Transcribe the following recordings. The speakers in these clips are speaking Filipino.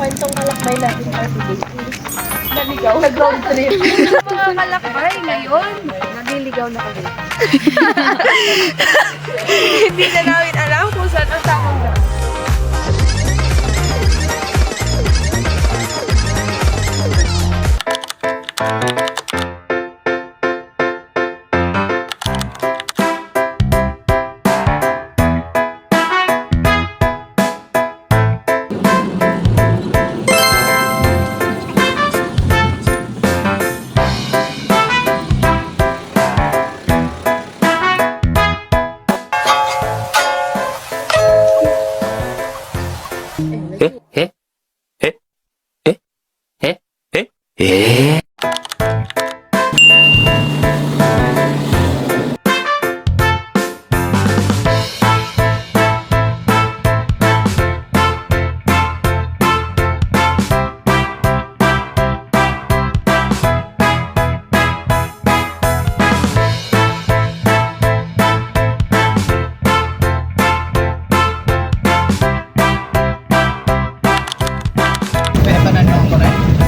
Kwentong kalakbay natin for today is naligaw, nag-road trip. Mga kalakbay ngayon, naliligaw na kami. Hindi na namin alam kung saan ang tamang daan.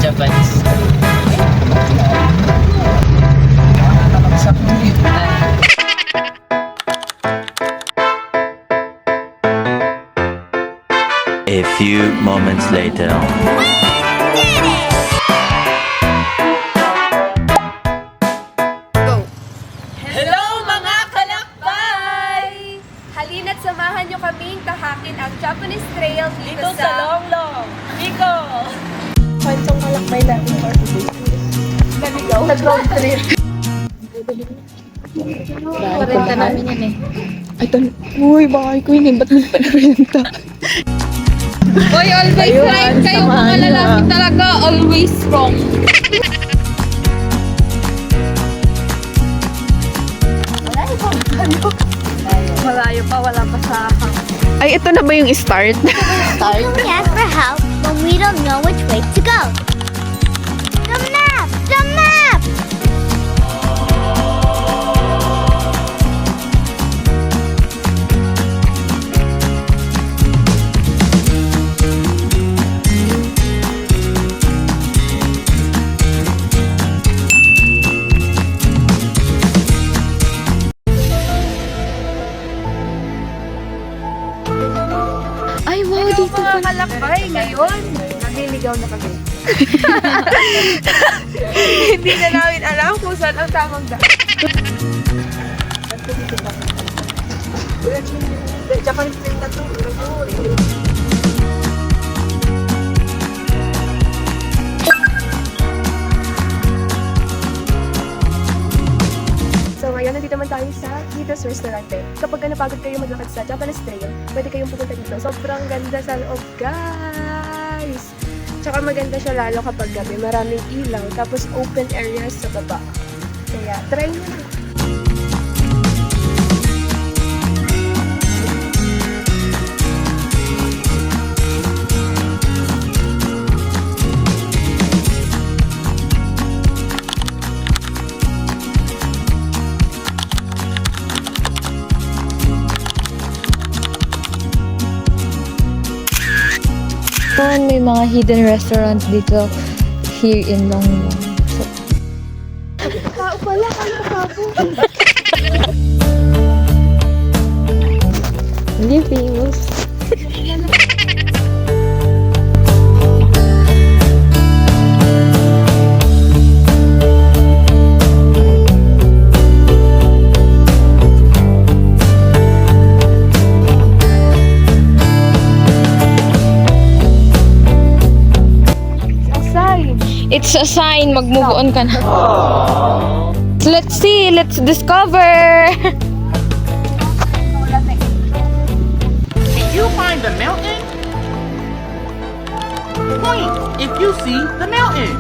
Japanese. A few moments later. Hello mga kalakbay! Halina't samahan nyo kaming tahakin ang Japanese Trail dito sa Longlong. Nico! Kwentong kalakbay natin for today is naligaw, nag-road trip. Kurenta namin yan eh. Ay, uy, baka ko yun eh, ba't mo pinarenta? Boy, always Ayun, right kayo mga samahan nyo lalaki na. talaga. Always wrong. Malayo pa, wala pa sa Ay, ito na ba yung start? We ask for help when we don't know which way to go. The map! The map! Ay, wow, Hello dito mga kalakbay ngayon, naliligaw na kami. Hindi na namin alam kung saan ang tamang daan. Japanese trip na to. So ngayon, nandito naman tayo sa Kitos Restaurante. Kapag napagod kayo maglakad sa Japanese Trail, pwede kayong pupunta dito. Sobrang ganda sa loob, guys! Tsaka maganda siya lalo kapag gabi. Maraming ilaw, tapos open areas sa baba. Kaya, try nyo na. May mga hidden restaurants dito here in Longlong. Tao pala, ano ka po? Hindi famous. It's a sign, mag-move on ka na. Let's see, let's discover. Did you find the mountain? Point if you see the mountain.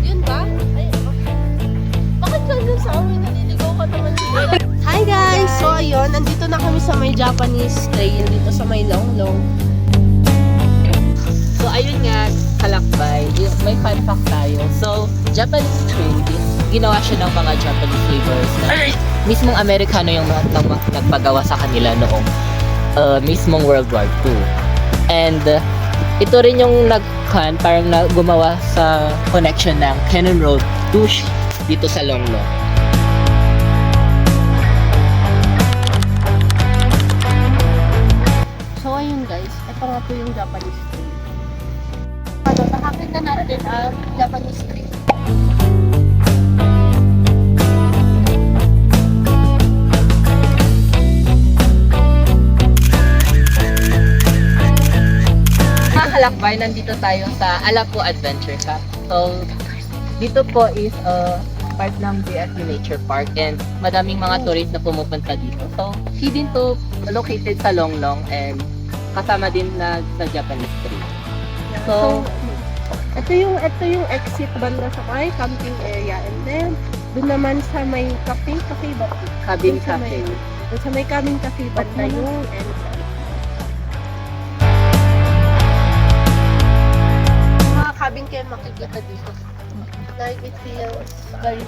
Yun ba? Bakit ka dun sa amin naliligaw ka naman siguro? Hi guys! So ayun, nandito na kami sa may Japanese trail dito sa may Longlong. So ayun nga, kalakbay, may fun fact tayo. So, Japanese trail, ginawa siya ng mga Japanese laborers na mismong Amerikano yung nagpagawa sa kanila noong mismong World War II. And ito rin yung parang gumawa sa connection ng Cannon Road to dito sa Longlong. So ayun guys, ito nga po yung Japanese street. Tahakin na natin ang Japanese street. Mga kalakbay, nandito tayo sa Alapu Adventure Camp. So, dito po is part ng BFU Nature Park and madaming mga tourists na pumupunta dito. So, hidden to located sa Longlong and kasama din na sa Japanese Street. So, Ito yung exit banda sa may camping area, and then doon naman sa may cafe ba? Cabin Doon sa Cafe. Doon sa may cabin cafe banda yung entrance. Mga cabin kayo makikita dito. Like it feels very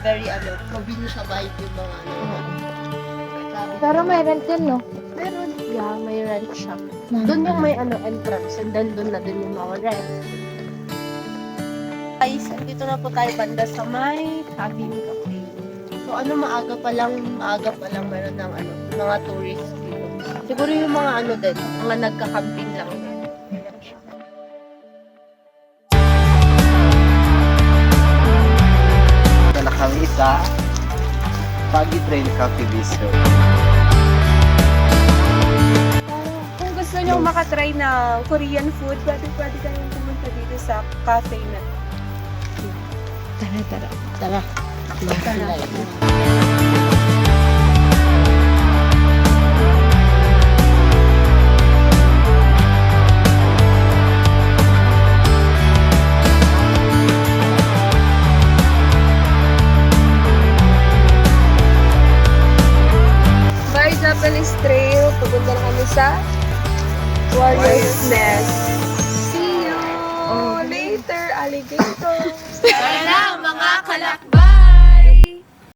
provincial vibe yung mga cabin. Pero may rent yun, no? Meron, yeah, may rent shop. Doon yung may entrance, and then doon na din yung mga rent. Guys, andito na po tayo banda sa may cabin cafe. So maaga pa lang meron ng mga tourists dito. Siguro yung mga din, mga nagka-camping lang din. Ito na kami sa Pagi Trail Cafe Bistro. Kung gusto nyo makatry ng Korean food, pwede kayong pumunta dito sa cafe na to. Tara. By Japanese Trail, pupunta na kami sa Warrior's Nest. See you later, alligator! Tara mga kalakbay!